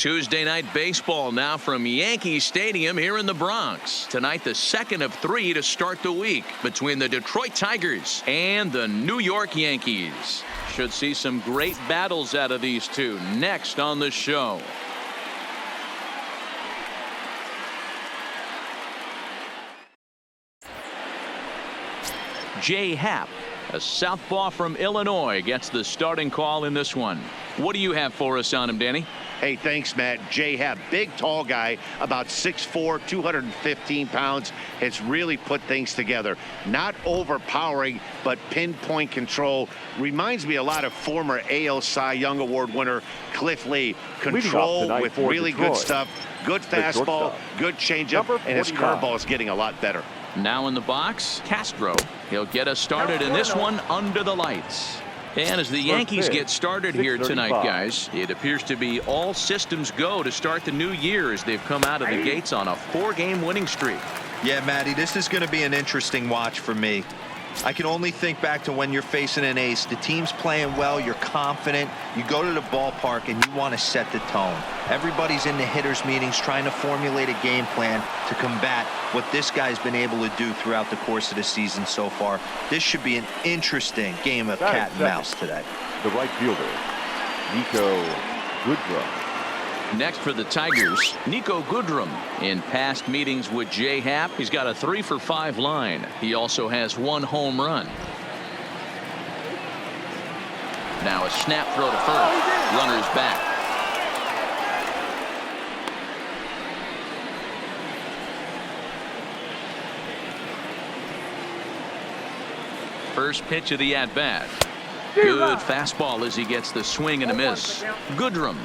Tuesday night baseball now from Yankee Stadium here in the Bronx. Tonight, the second of three to start the week between the Detroit Tigers and the New York Yankees. Should see some great battles out of these two next on the show. Jay Happ, a southpaw from Illinois, gets the starting call in this one. What do you have for us on him, Danny? Hey, thanks, Matt. Jay Happ, big, tall guy, about 6'4", 215 pounds, has really put things together. Not overpowering, but pinpoint control. Reminds me a lot of former AL Cy Young Award winner Cliff Lee. Control with really good stuff, good fastball, good changeup, and his curveball is getting a lot better. Now in the box, Castro. He'll get us started in this one under the lights. And as the Yankees get started here tonight, guys, it appears to be all systems go to start the new year as they've come out of the gates on a 4-game winning streak. Yeah, Matty, this is going to be an interesting watch for me. I can only think back to when you're facing an ace. The team's playing well, you're confident, you go to the ballpark and you want to set the tone. Everybody's in the hitters meetings trying to formulate a game plan to combat what this guy's been able to do throughout the course of the season so far. This should be an interesting game of cat and mouse today. The right fielder, Nico Goodrum. Next for the Tigers, Nico Goodrum. In past meetings with Jay Happ, he's got a 3-for-5 line. He also has 1 home run. Now a snap throw to first. Runner's back. First pitch of the at-bat. Good fastball as he gets the swing and a miss. Goodrum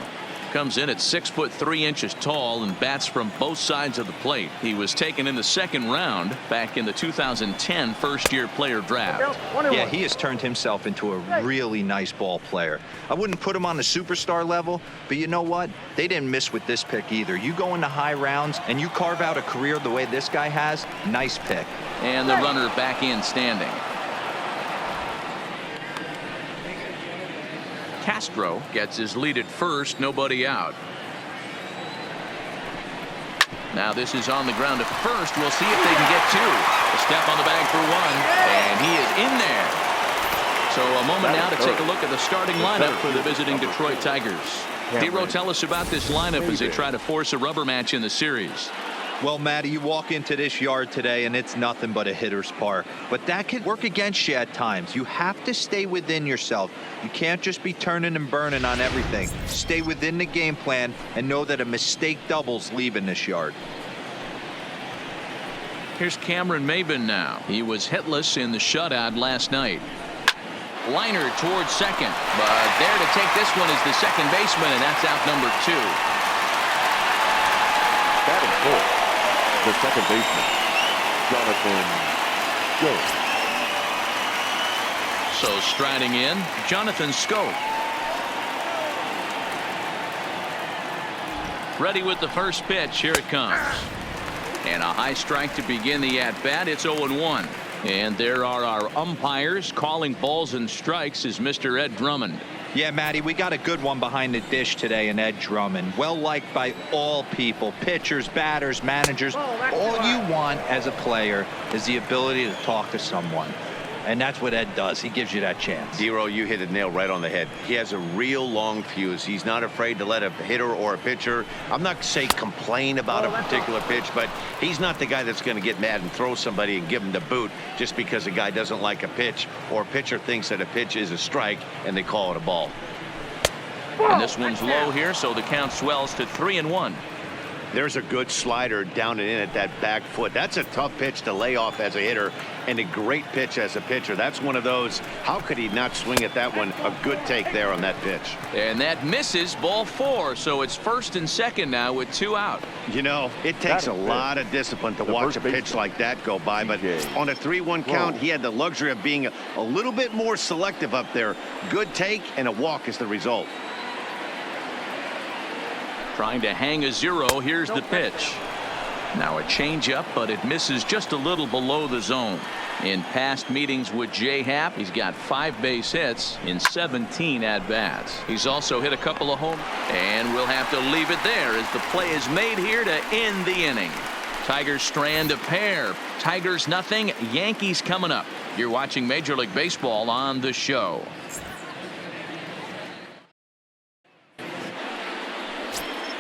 comes in at 6'3" tall and bats from both sides of the plate. He was taken in the second round back in the 2010 first-year player draft. Yeah, he has turned himself into a really nice ball player. I wouldn't put him on the superstar level, but you know what? They didn't miss with this pick either. You go into high rounds and you carve out a career the way this guy has, nice pick. And the runner back in standing. Castro gets his lead at first, nobody out. Now this is on the ground at first. We'll see if they can get 2. A step on the bag for 1, and he is in there. So a moment now to take a look at the starting lineup for the visiting Detroit Tigers. D-Row, tell us about this lineup as they try to force a rubber match in the series. Well, Matty, you walk into this yard today and it's nothing but a hitter's park. But that can work against you at times. You have to stay within yourself. You can't just be turning and burning on everything. Stay within the game plan and know that a mistake doubles leaving this yard. Here's Cameron Maybin now. He was hitless in the shutout last night. Liner towards second, but there to take this one is the second baseman, and that's out number 2. Batting fourth, the second baseman, Jonathan Schoop. So striding in, Jonathan Schoop. Ready with the first pitch. Here it comes. And a high strike to begin the at-bat. It's 0-1. And there are our umpires calling balls and strikes is Mr. Ed Drummond. Yeah, Matty, we got a good one behind the dish today in Ed Drummond. Well liked by all people, pitchers, batters, managers. All you want as a player is the ability to talk to someone. And that's what Ed does. He gives you that chance. Zero, you hit the nail right on the head. He has a real long fuse. He's not afraid to let a hitter or a pitcher, I'm not saying complain about a particular pitch, but he's not the guy that's going to get mad and throw somebody and give him the boot just because a guy doesn't like a pitch or a pitcher thinks that a pitch is a strike and they call it a ball. And this one's low here, so the count swells to 3-1. There's a good slider down and in at that back foot. That's a tough pitch to lay off as a hitter and a great pitch as a pitcher. That's one of those, how could he not swing at that one? A good take there on that pitch. And that misses, ball 4, so it's first and second now with 2 out. You know, it takes a lot of discipline to watch a pitch like that go by, but on a 3-1 count, he had the luxury of being a little bit more selective up there. Good take and a walk is the result. Trying to hang a 0. Here's the pitch. Now a changeup, but it misses just a little below the zone. In past meetings with J-Happ, he's got 5 base hits in 17 at-bats. He's also hit a couple of home, and we'll have to leave it there as the play is made here to end the inning. Tigers strand a pair. Tigers nothing. Yankees coming up. You're watching Major League Baseball on the show.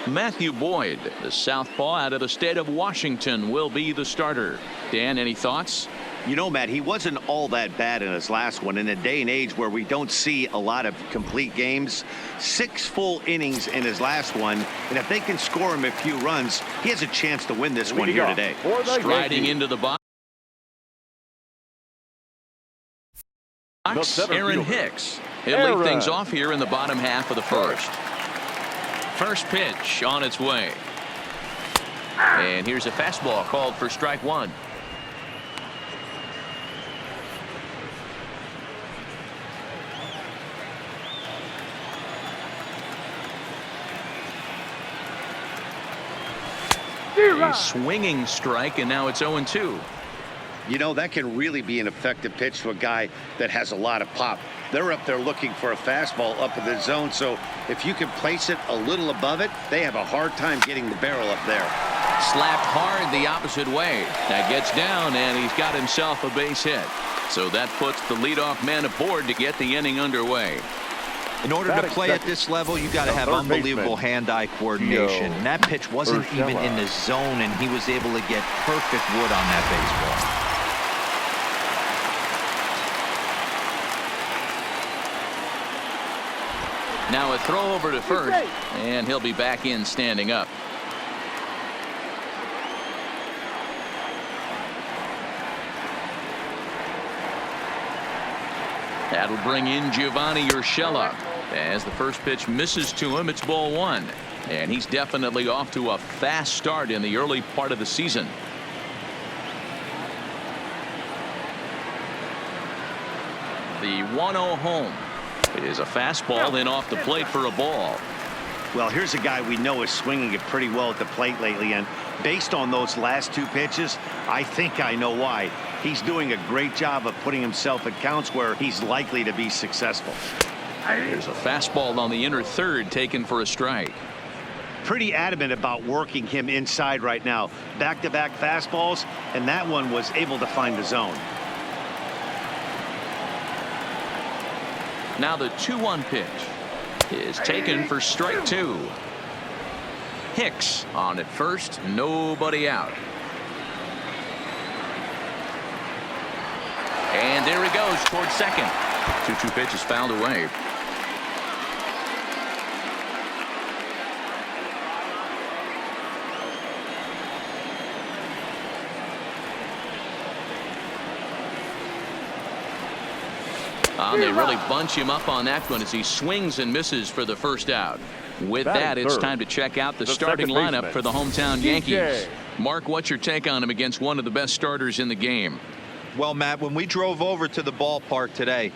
Matthew Boyd, the southpaw out of the state of Washington, will be the starter. Dan, any thoughts? You know, Matt, he wasn't all that bad in his last one. In a day and age where we don't see a lot of complete games, 6 full innings in his last one, and if they can score him a few runs, he has a chance to win this one here today. Striding into the box, Aaron Hicks. He'll lead things off here in the bottom half of the first. First pitch on its way. And here's a fastball called for strike 1. A swinging strike, and now it's 0-2. You know, that can really be an effective pitch to a guy that has a lot of pop. They're up there looking for a fastball up in the zone, so if you can place it a little above it, they have a hard time getting the barrel up there. Slapped hard the opposite way. That gets down, and he's got himself a base hit. So that puts the leadoff man aboard to get the inning underway. In order to play at this level, you got to have unbelievable hand-eye coordination. And that pitch wasn't even in the zone, and he was able to get perfect wood on that baseball. Now a throw over to first, and he'll be back in standing up. That'll bring in Giovanni Urshela. As the first pitch misses to him, it's ball 1. And he's definitely off to a fast start in the early part of the season. The 1-0 home is a fastball, then off the plate for a ball. Well, here's a guy we know is swinging it pretty well at the plate lately, and based on those last 2 pitches, I think I know why. He's doing a great job of putting himself at counts where he's likely to be successful. There's a fastball on the inner third taken for a strike. Pretty adamant about working him inside right now. Back-to-back fastballs, and that one was able to find the zone. Now the 2-1 pitch is taken for strike 2. Hicks on at first, nobody out. And there he goes towards second. 2-2 pitch is fouled away. They really bunch him up on that one as he swings and misses for the first out. With that, it's time to check out the starting lineup for the hometown Yankees. Mark, what's your take on him against one of the best starters in the game? Well, Matt, when we drove over to the ballpark today,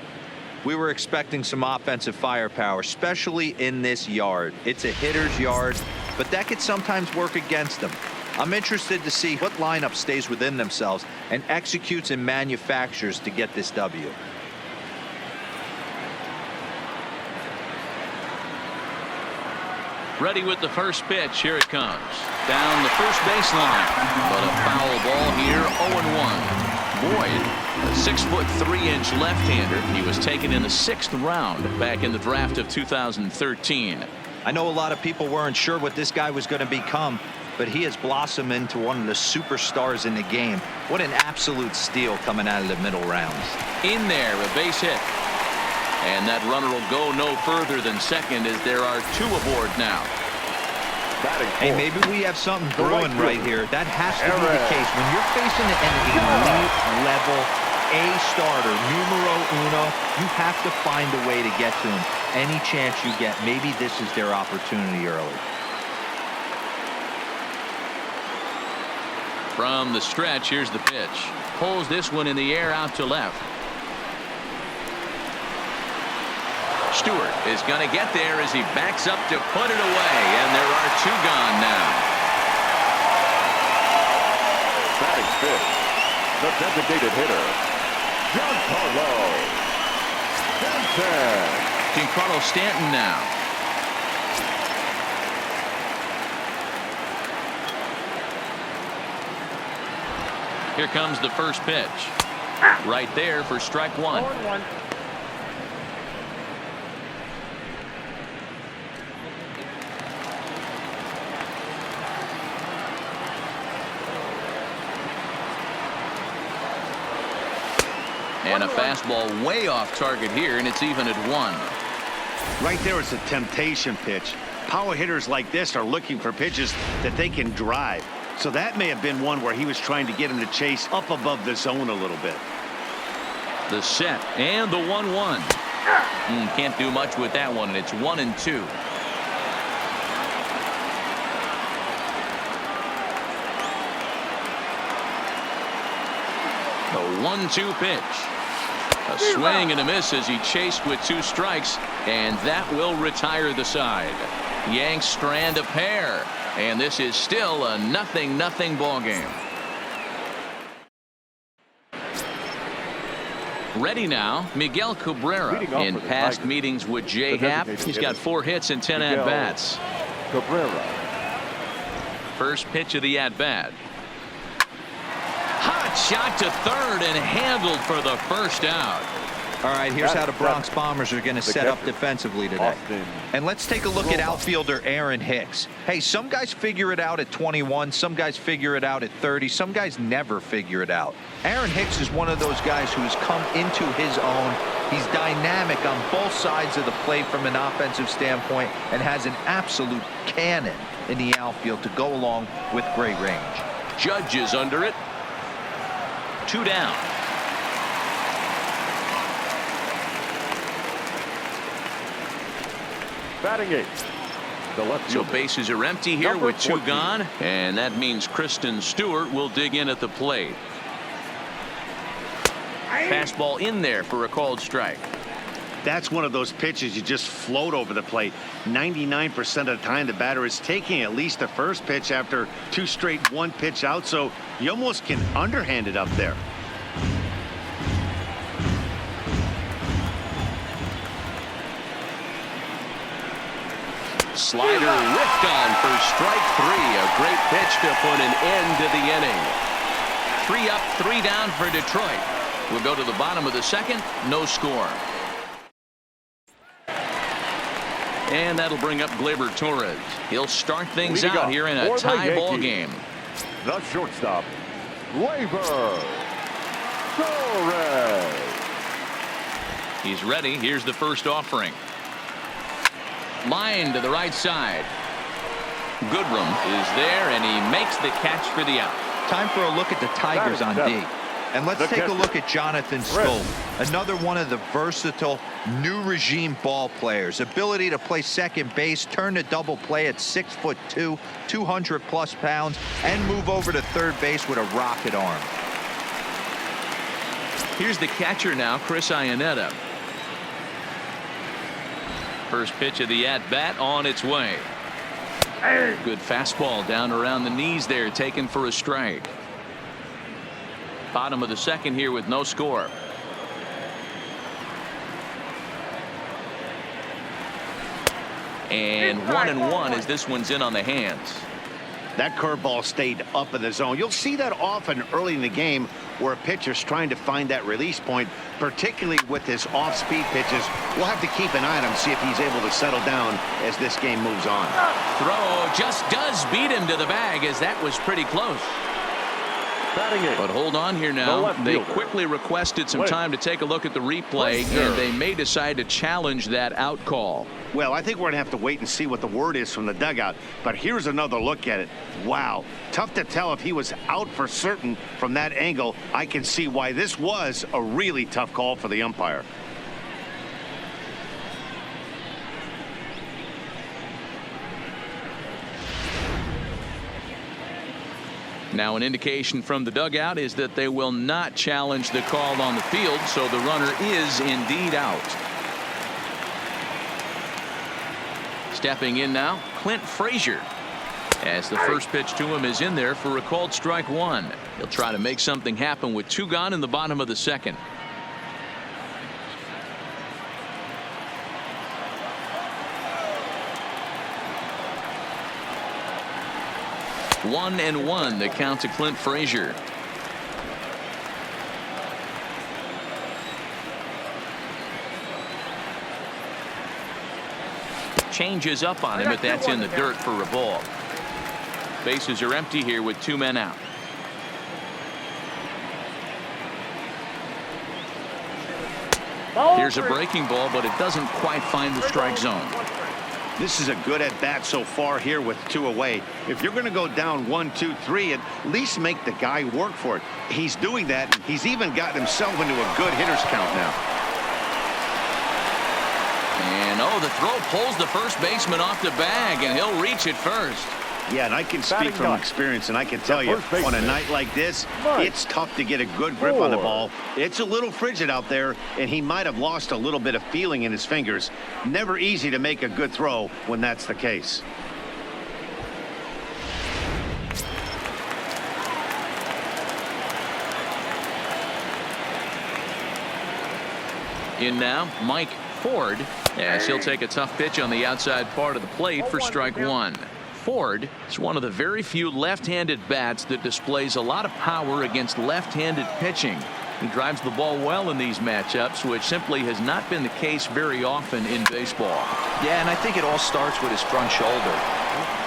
we were expecting some offensive firepower, especially in this yard. It's a hitter's yard, but that could sometimes work against them. I'm interested to see what lineup stays within themselves and executes and manufactures to get this W. Ready with the first pitch. Here it comes. Down the first baseline. But a foul ball here. 0-1. Boyd, a 6'3" left-hander. He was taken in the 6th round back in the draft of 2013. I know a lot of people weren't sure what this guy was going to become, but he has blossomed into one of the superstars in the game. What an absolute steal coming out of the middle rounds. In there, a base hit. And that runner will go no further than second as there are 2 aboard now. Hey, maybe we have something brewing right here. That has to be the case. When you're facing an elite level A starter, numero uno, you have to find a way to get to him. Any chance you get, maybe this is their opportunity early. From the stretch, here's the pitch. Pulls this one in the air out to left. Stewart is going to get there as he backs up to put it away, and there are 2 gone now. The designated hitter, Giancarlo Stanton. Giancarlo Stanton now. Here comes the first pitch. Right there for strike one. And a fastball way off target here, and it's even at 1. Right there is a temptation pitch. Power hitters like this are looking for pitches that they can drive. So that may have been one where he was trying to get him to chase up above the zone a little bit. The set and the 1-1. Can't do much with that one, and it's 1-2. The 1-2 pitch. A swing and a miss as he chased with 2 strikes, and that will retire the side. Yanks strand a pair, and this is still a 0-0 ball game. Ready now, Miguel Cabrera. In past meetings with Jay Happ, he's got 4 hits and 10 at-bats. Cabrera. First pitch of the at-bat. Hot shot to third and handled for the first out. All right, here's how the Bronx Bombers are going to set up defensively today. And let's take a look at outfielder Aaron Hicks. Hey, some guys figure it out at 21. Some guys figure it out at 30. Some guys never figure it out. Aaron Hicks is one of those guys who has come into his own. He's dynamic on both sides of the plate from an offensive standpoint and has an absolute cannon in the outfield to go along with great range. Judge is under it. 2 down. Batting 8th. The left So fielder. bases are empty here Number with 2 14. gone, and that means Kristen Stewart will dig in at the plate. Fastball in there for a called strike. That's one of those pitches you just float over the plate. 99% of the time the batter is taking at least the first pitch after 2 straight 1-pitch out, so you almost can underhand it up there. Slider whiffed on for strike 3. A great pitch to put an end to the inning. 3 up, 3 down for Detroit. We'll go to the bottom of the second. No score. And that'll bring up Gleyber Torres. He'll start things Leading out up here in a for the tie ball Yankees, game. The shortstop, Gleyber Torres. He's ready. Here's the first offering. Line to the right side. Goodrum is there, and he makes the catch for the out. Time for a look at the Tigers on D. And let's take a look at Jonathan Schoop, another one of the versatile new regime ball players. Ability to play second base, turn to double play at 6'2", 200+ pounds, and move over to third base with a rocket arm. Here's the catcher now, Chris Iannetta. First pitch of the at-bat on its way. Good fastball down around the knees there, taken for a strike. Bottom of the second here with no score. And 1-1 as this one's in on the hands. That curveball stayed up in the zone. You'll see that often early in the game where a pitcher's trying to find that release point, particularly with his off-speed pitches. We'll have to keep an eye on him, see if he's able to settle down as this game moves on. Throw just does beat him to the bag, as that was pretty close. But hold on here now. They quickly requested some time to take a look at the replay, and they may decide to challenge that out call. Well, I think we're going to have to wait and see what the word is from the dugout. But here's another look at it. Wow. Tough to tell if he was out for certain from that angle. I can see why this was a really tough call for the umpire. Now an indication from the dugout is that they will not challenge the call on the field, so the runner is indeed out. Stepping in now, Clint Frazier. As the first pitch to him is in there for a called strike one. He'll try to make something happen with 2 gone in the bottom of the second. 1-1 the count to Clint Frazier. Changes up on him, but that's in the dirt for a ball. Bases are empty here with 2 men out. Here's a breaking ball, but it doesn't quite find the strike zone. This is a good at bat so far here with 2 away. If you're going to go down 1, 2, 3, at least make the guy work for it. He's doing that. He's even gotten himself into a good hitter's count now. And the throw pulls the first baseman off the bag, and he'll reach it first. Yeah, and I can speak from experience, and I can tell you, on a night like this, it's tough to get a good grip on the ball. It's a little frigid out there, and he might have lost a little bit of feeling in his fingers. Never easy to make a good throw when that's the case. In now, Mike Ford, as he'll take a tough pitch on the outside part of the plate for strike one. Ford is one of the very few left-handed bats that displays a lot of power against left-handed pitching. He drives the ball well in these matchups, which simply has not been the case very often in baseball. Yeah, and I think it all starts with his front shoulder.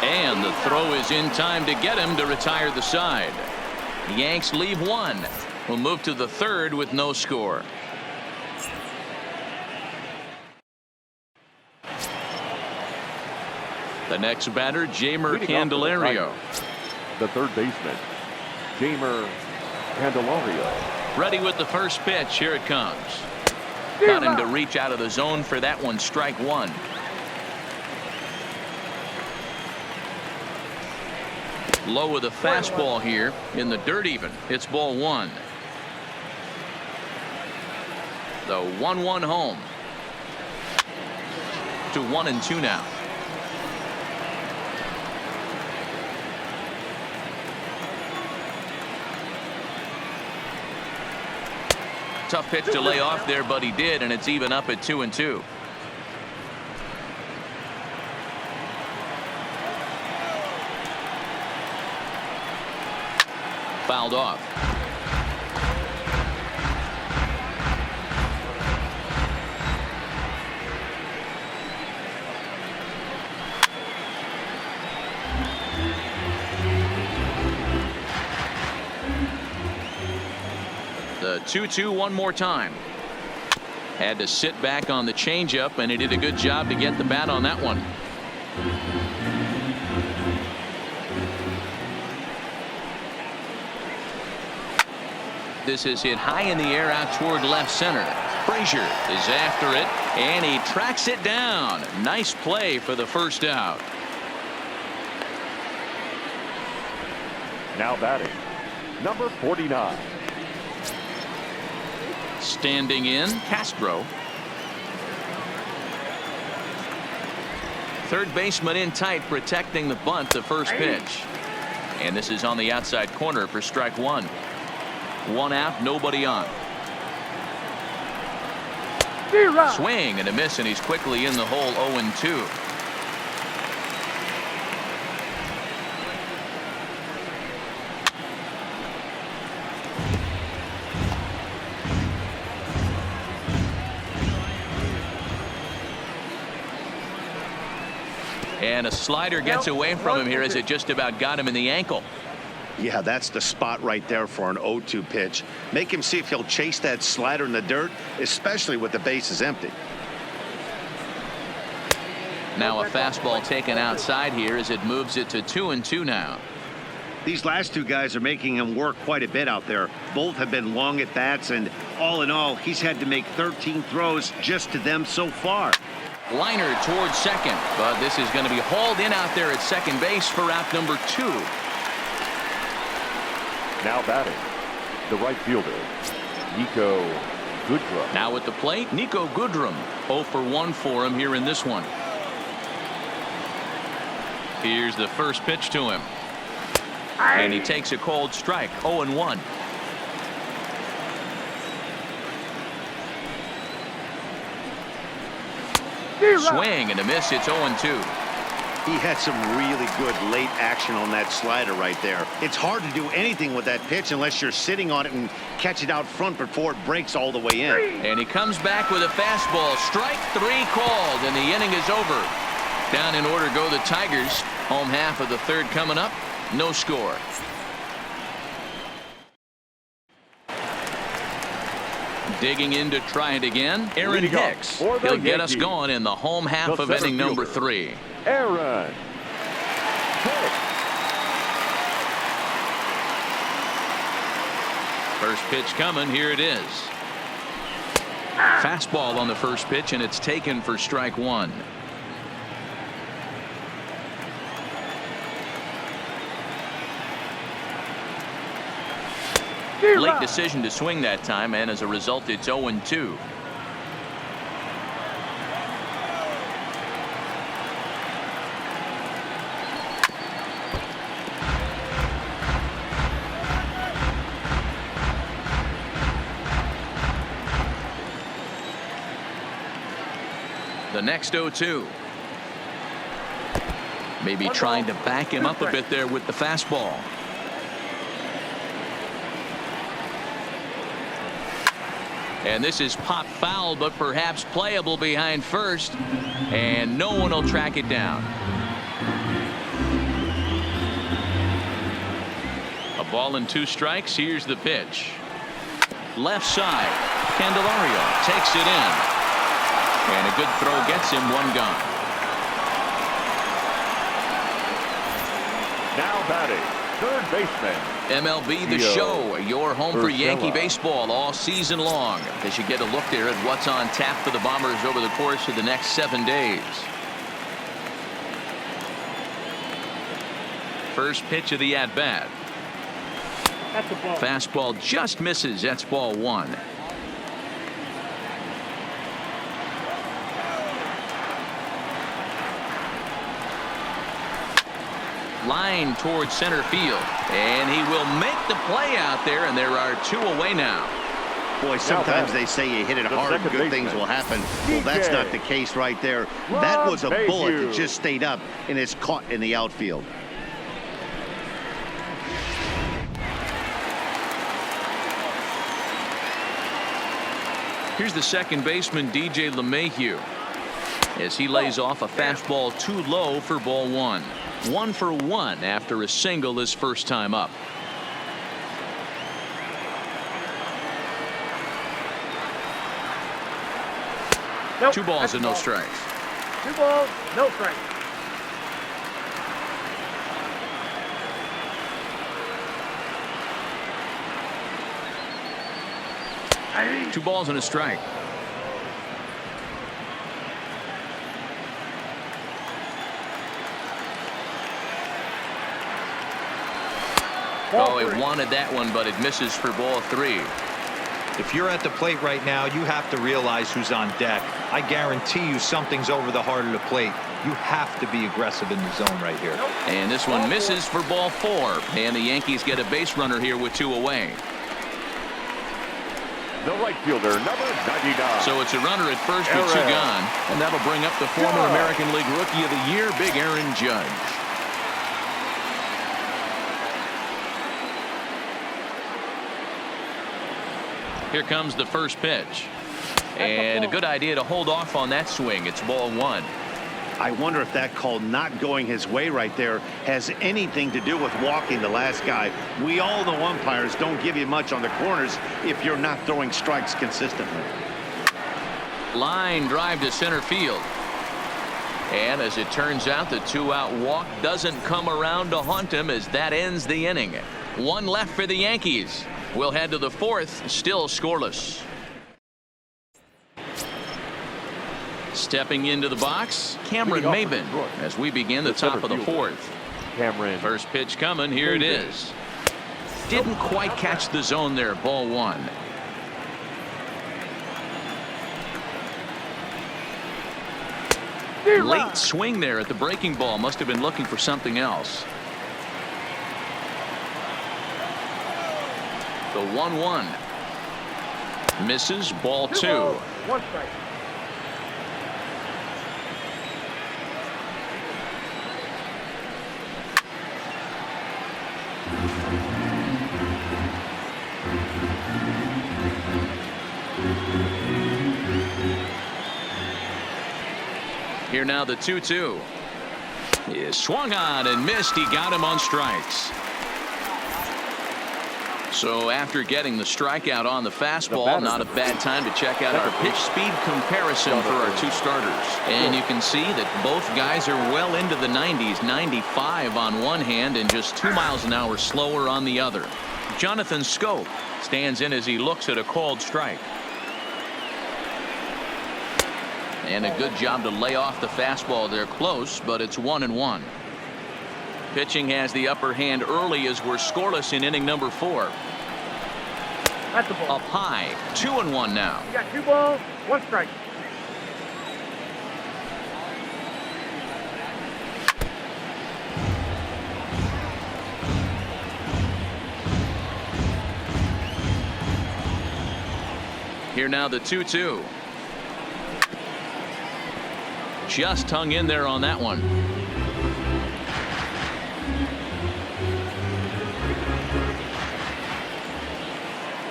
And the throw is in time to get him to retire the side. The Yanks leave 1. We'll move to the 3rd with no score. The next batter, Jeimer Candelario. The third baseman, Jeimer Candelario. Ready with the first pitch. Here it comes. Got him to reach out of the zone for that one. Strike one. Low with a fastball here in the dirt even. It's ball one. The 1-1 home. To 1-2 now. Tough pitch to lay off there, but he did, and it's even up at 2-2. Fouled off. The 2-2 one more time. Had to sit back on the changeup, and he did a good job to get the bat on that one. This is hit high in the air out toward left center. Frazier is after it, and he tracks it down. Nice play for the first out. Now batting, number 49. Standing in, Castro. Third baseman in tight, protecting the bunt, the first pitch. And this is on the outside corner for strike one. 1 out, nobody on. Swing and a miss, and he's quickly in the hole. 0-2. And a slider gets away from him here as it just about got him in the ankle. Yeah, that's the spot right there for an 0-2 pitch. Make him see if he'll chase that slider in the dirt, especially with the bases empty. Now a fastball taken outside here as it moves it to 2-2 now. These last two guys are making him work quite a bit out there. Both have been long at bats, and all in all, he's had to make 13 throws just to them so far. Liner towards second, but this is going to be hauled in out there at second base for out number 2. Now batting, the right fielder, Nico Goodrum. Now at the plate, Nico Goodrum. 0 for 1 for him here in this one. Here's the first pitch to him. And he takes a cold strike. 0-1. Swing and a miss. It's 0-2. He had some really good late action on that slider right there. It's hard to do anything with that pitch unless you're sitting on it and catch it out front before it breaks all the way in. And he comes back with a fastball. Strike 3 called, and the inning is over. Down in order go the Tigers. Home half of the third coming up. No score. Digging in to try it again, Aaron Hicks. He'll get us going in the home half of inning number 3. Aaron Hicks. First pitch coming. Here it is. Fastball on the first pitch, and it's taken for strike 1. Late decision to swing that time, and as a result, it's 0-2. The next 0-2. Maybe trying to back him up a bit there with the fastball. And this is pop foul, but perhaps playable behind first. And no one will track it down. A ball and 2 strikes. Here's the pitch. Left side. Candelario takes it in. And a good throw gets him 1 gone. Now batting, third baseman. MLB The Show, your home for Yankee baseball all season long, as you get a look there at what's on tap for the Bombers over the course of the next 7 days. First pitch of the at-bat. Fastball just misses. That's ball 1. Line towards center field, and he will make the play out there, and there are 2 away now. Boy, sometimes they say you hit it hard, good things will happen. Well, that's not the case right there. That was a bullet that just stayed up and is caught in the outfield. Here's the second baseman, DJ LeMahieu, as he lays off a fastball too low for ball 1. 1 for 1 after a single his first time up. Nope, 2 balls and no strikes. 2 balls, no strikes. Two balls and a strike. Oh, he wanted that one, but it misses for ball 3. If you're at the plate right now, you have to realize who's on deck. I guarantee you something's over the heart of the plate. You have to be aggressive in the zone right here. And this one misses for ball 4. And the Yankees get a base runner here with 2 away. The right fielder, number 99. So it's a runner at first with 2 gone. And that'll bring up the former American League Rookie of the Year, Big Aaron Judge. Here comes the first pitch. And a good idea to hold off on that swing. It's ball 1. I wonder if that call not going his way right there has anything to do with walking the last guy. We all know umpires don't give you much on the corners if you're not throwing strikes consistently. Line drive to center field. And as it turns out, the 2-out walk doesn't come around to haunt him, as that ends the inning. 1 left for the Yankees. We'll head to the 4th, still scoreless. Stepping into the box, Cameron Maybin, as we begin the top of the 4th. Cameron. First pitch coming. Here it is. Didn't quite catch the zone there. Ball 1. Late swing there at the breaking ball. Must have been looking for something else. The 1-1. Misses. Ball 2. 1 strike. Here now the 2-2 is swung on and missed. He got him on strikes. So after getting the strikeout on the fastball, not a bad time to check out our pitch speed comparison for our two starters. And you can see that both guys are well into the 90s, 95 on one hand and just 2 miles an hour slower on the other. Jonathan Schoop stands in as he looks at a called strike. And a good job to lay off the fastball there close, but it's 1-1. Pitching has the upper hand early as we're scoreless in inning number 4. That's the ball. Up high, 2-1 now. You got 2 balls, 1 strike. Here now the 2-2. Just hung in there on that one.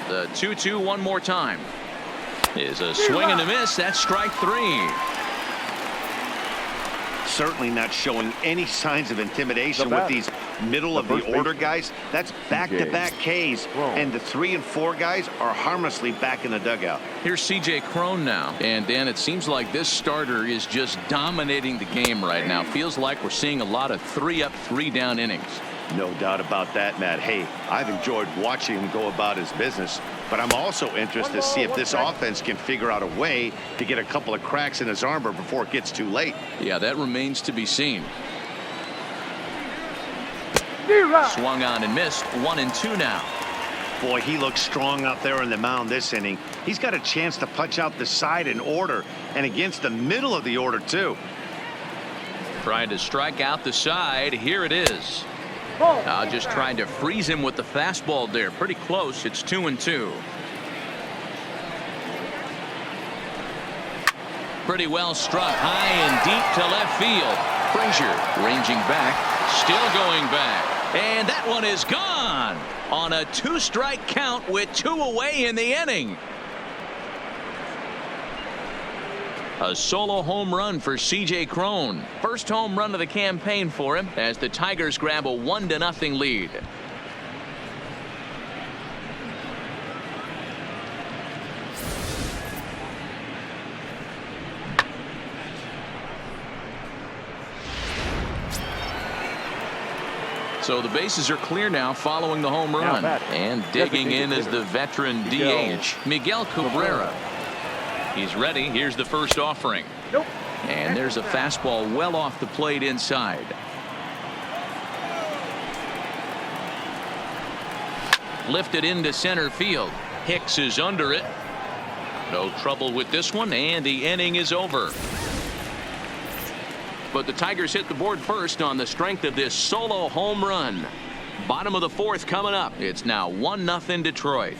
The 2-2 one more time is a swing and a miss. That's strike 3. Certainly not showing any signs of intimidation with these middle of the order guys. That's back-to-back Ks, and the 3 and 4 guys are harmlessly back in the dugout. Here's C.J. Cron now, and Dan, it seems like this starter is just dominating the game right now. Feels like we're seeing a lot of 3-up, 3-down innings. No doubt about that, Matt. Hey, I've enjoyed watching him go about his business, but I'm also interested to see if this offense can figure out a way to get a couple of cracks in his armor before it gets too late. Yeah, that remains to be seen. Swung on and missed. 1-2 now. Boy, he looks strong out there on the mound this inning. He's got a chance to punch out the side in order and against the middle of the order too. Trying to strike out the side. Here it is. Just trying to freeze him with the fastball there. Pretty close. It's 2-2. Pretty well struck high and deep to left field. Frazier ranging back, still going back, and that one is gone on a 2-strike count with 2 away in the inning. A solo home run for C.J. Cron. First home run of the campaign for him as the Tigers grab a 1-0 lead. So the bases are clear now following the home run. And digging in is the veteran DH, Miguel Cabrera. He's ready. Here's the first offering. Nope. And there's a fastball well off the plate inside. Lifted into center field. Hicks is under it. No trouble with this one, and the inning is over. But the Tigers hit the board first on the strength of this solo home run. Bottom of the 4th coming up. It's now 1-0 Detroit.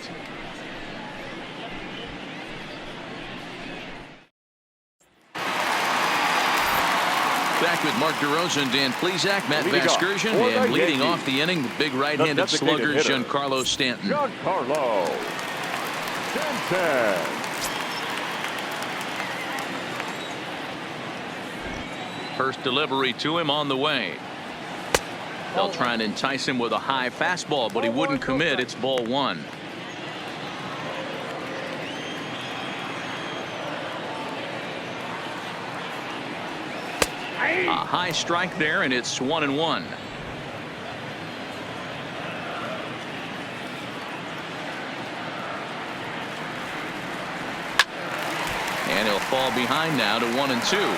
Back with Mark DeRosa and Dan Plesac, Matt Vasgersian, and leading off the inning, the big right-handed slugger, Giancarlo Stanton. Giancarlo Stanton. First delivery to him on the way. They'll try and entice him with a high fastball, but he wouldn't commit. It's ball 1. A high strike there, and it's 1-1. And he'll fall behind now to 1-2.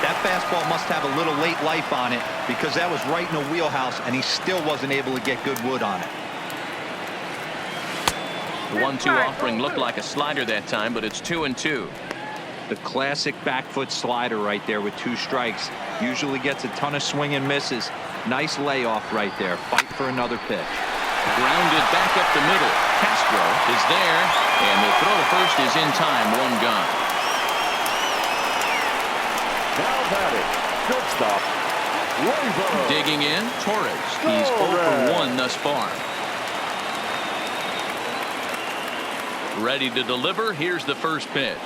That fastball must have a little late life on it because that was right in the wheelhouse, and he still wasn't able to get good wood on it. The 1-2 offering looked like a slider that time, but it's 2-2. The classic back foot slider right there with 2 strikes. Usually gets a ton of swing and misses. Nice layoff right there. Fight for another pitch. Grounded back up the middle. Castro is there, and the throw to first is in time. 1 gone. Now batting, shortstop, Weaver. Digging in, Torres. He's 0 for 1 thus far. Ready to deliver. Here's the first pitch.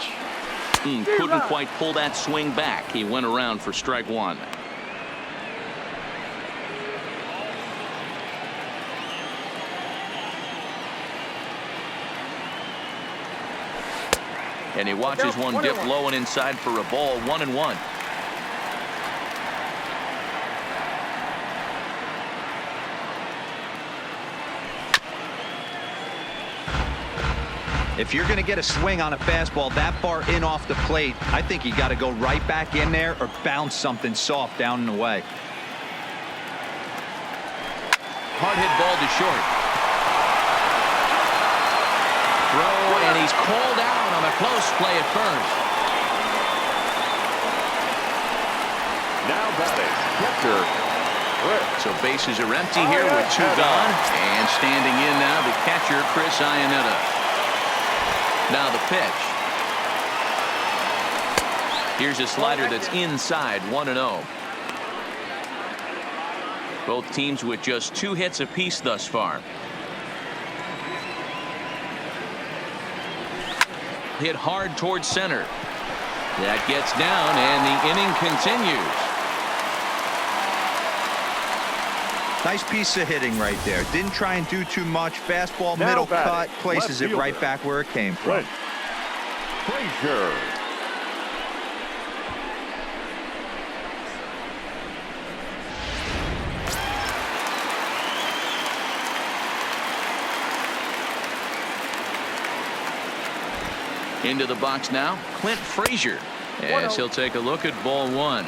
Couldn't quite pull that swing back. He went around for strike 1. And he watches one dip low and inside for a ball. 1-1. If you're going to get a swing on a fastball that far in off the plate, I think you got to go right back in there or bounce something soft down and away. Hard hit ball to short. Throw, and he's called out on a close play at first. Now batting, catcher, Chris. So bases are empty here with 2 gone. And standing in now, the catcher, Chris Iannetta. Now the pitch. Here's a slider that's inside. 1-0. Both teams with just 2 hits apiece thus far. Hit hard towards center. That gets down, and the inning continues. Nice piece of hitting right there. Didn't try and do too much. Fastball, Now middle batting, cut, places left it right fielder. back where it came from. Frazier. Into the box now, Clint Frazier, as he'll take a look at ball 1.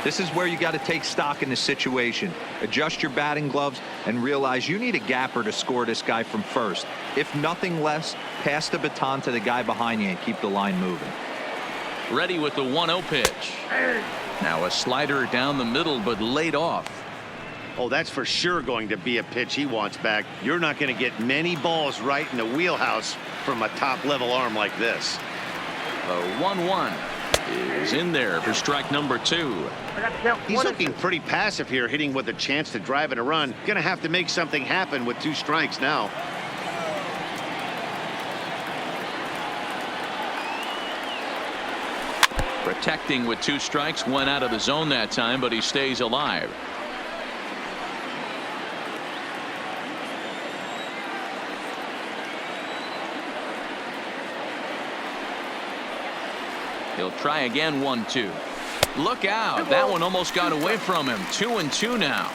This is where you got to take stock in the situation. Adjust your batting gloves and realize you need a gapper to score this guy from first. If nothing less, pass the baton to the guy behind you and keep the line moving. Ready with the 1-0 pitch. Now a slider down the middle, but laid off. Oh, that's for sure going to be a pitch he wants back. You're not going to get many balls right in the wheelhouse from a top-level arm like this. A 1-1 is in there for strike number 2. He's looking pretty passive here, hitting with a chance to drive in a run. Going to have to make something happen with 2 strikes now. Protecting with 2 strikes, went out of the zone that time, but he stays alive. He'll try again. 1-2. Look out. That one almost got away from him. 2-2 now.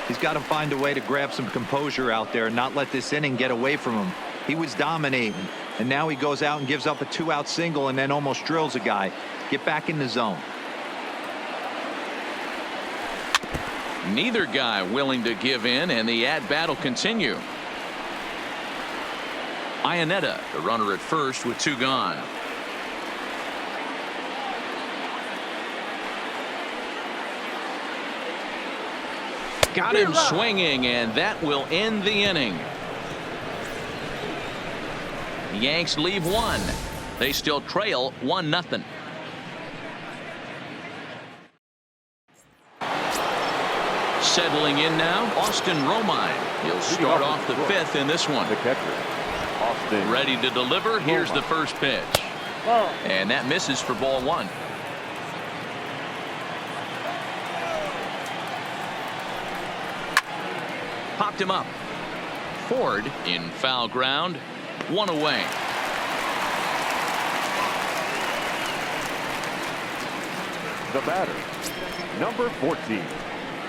He's got to find a way to grab some composure out there and not let this inning get away from him. He was dominating, and now he goes out and gives up a 2-out single and then almost drills a guy. Get back in the zone. Neither guy willing to give in, and the at-bat will continue. Iannetta, the runner at first with 2 gone. Got him swinging, and that will end the inning. The Yanks leave 1. They still trail 1-0. Settling in now, Austin Romine. He'll start off the 5th in this one. The catcher, Austin. Ready to deliver. Here's the first pitch. And that misses for ball 1. Popped him up. Ford in foul ground. 1 away. The batter, number 14.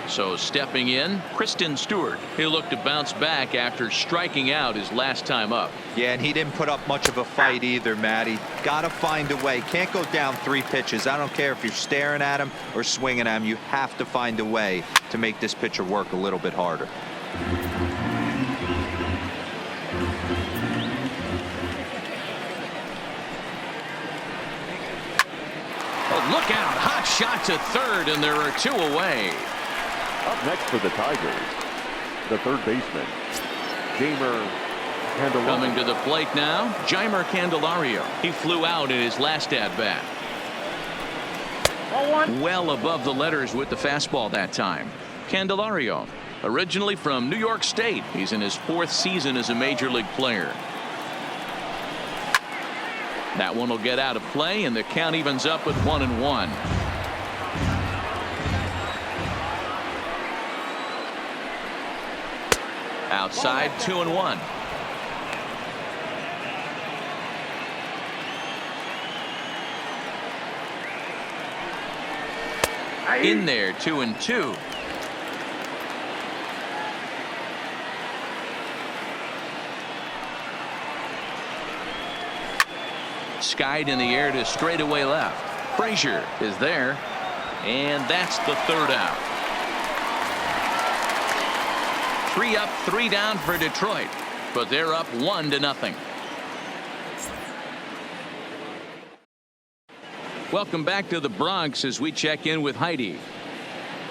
So stepping in, Kristen Stewart. He'll look to bounce back after striking out his last time up. Yeah, and he didn't put up much of a fight either, Matty. Got to find a way. Can't go down 3 pitches. I don't care if you're staring at him or swinging at him. You have to find a way to make this pitcher work a little bit harder. shot to third, and there are 2 away. Up next for the Tigers, the third baseman, Jamer Candelario. Coming to the plate now, Jamer Candelario. He flew out in his last at-bat. Well above the letters with the fastball that time. Candelario, originally from New York State. He's in his 4th season as a major league player. That one will get out of play, and the count evens up with 1-1. Outside, 2-1. In there, 2-2. Skied in the air to straightaway left. Frazier is there, and that's the 3rd out. 3 up, 3 down for Detroit, but they're up 1-0. Welcome back to the Bronx as we check in with Heidi.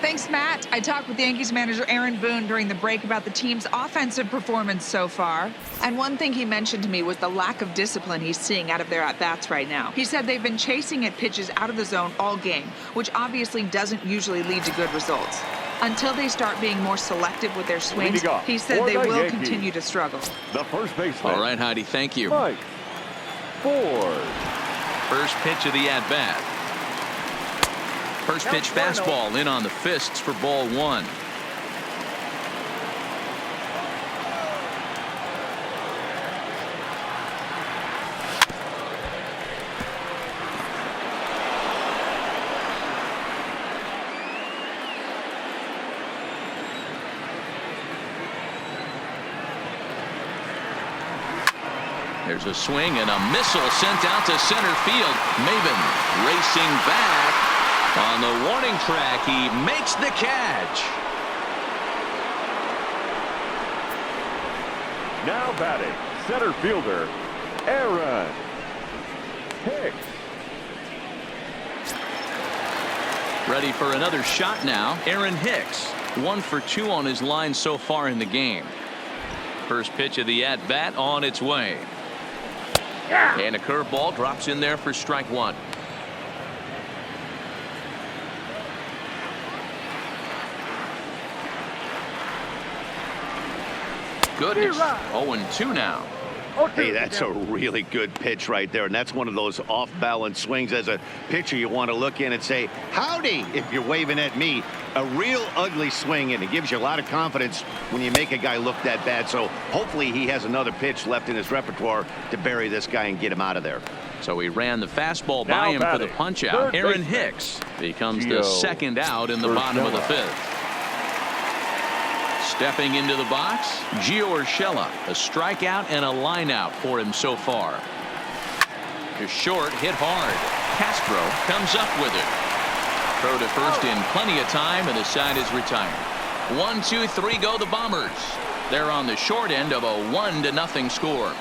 Thanks, Matt. I talked with Yankees manager Aaron Boone during the break about the team's offensive performance so far. And one thing he mentioned to me was the lack of discipline he's seeing out of their at-bats right now. He said they've been chasing at pitches out of the zone all game, which obviously doesn't usually lead to good results. Until they start being more selective with their swings, he said they will continue to struggle. The first baseman. All right, Heidi, thank you. Mike Ford. First pitch of the at-bat. First pitch fastball in on the fists for ball 1. There's a swing and a missile sent out to center field. Maven racing back. On the warning track, he makes the catch. Now batting, center fielder, Aaron Hicks. Ready for another shot now. Aaron Hicks, 1 for 2 on his line so far in the game. First pitch of the at-bat on its way. And a curveball drops in there for strike 1. Goodness. 0-2 now. Hey, that's a really good pitch right there, and that's one of those off-balance swings. As a pitcher, you want to look in and say, howdy, if you're waving at me. A real ugly swing, and it gives you a lot of confidence when you make a guy look that bad. So hopefully he has another pitch left in his repertoire to bury this guy and get him out of there. So he ran the fastball by him for the punch-out. Aaron Hicks becomes the 2nd out in the bottom of the 5th. Stepping into the box, Gio Urshela, a strikeout and a line-out for him so far. To short, hit hard. Castro comes up with it. Throw to first in plenty of time, and the side is retired. 1, 2, 3 go the Bombers. They're on the short end of a 1-0 score.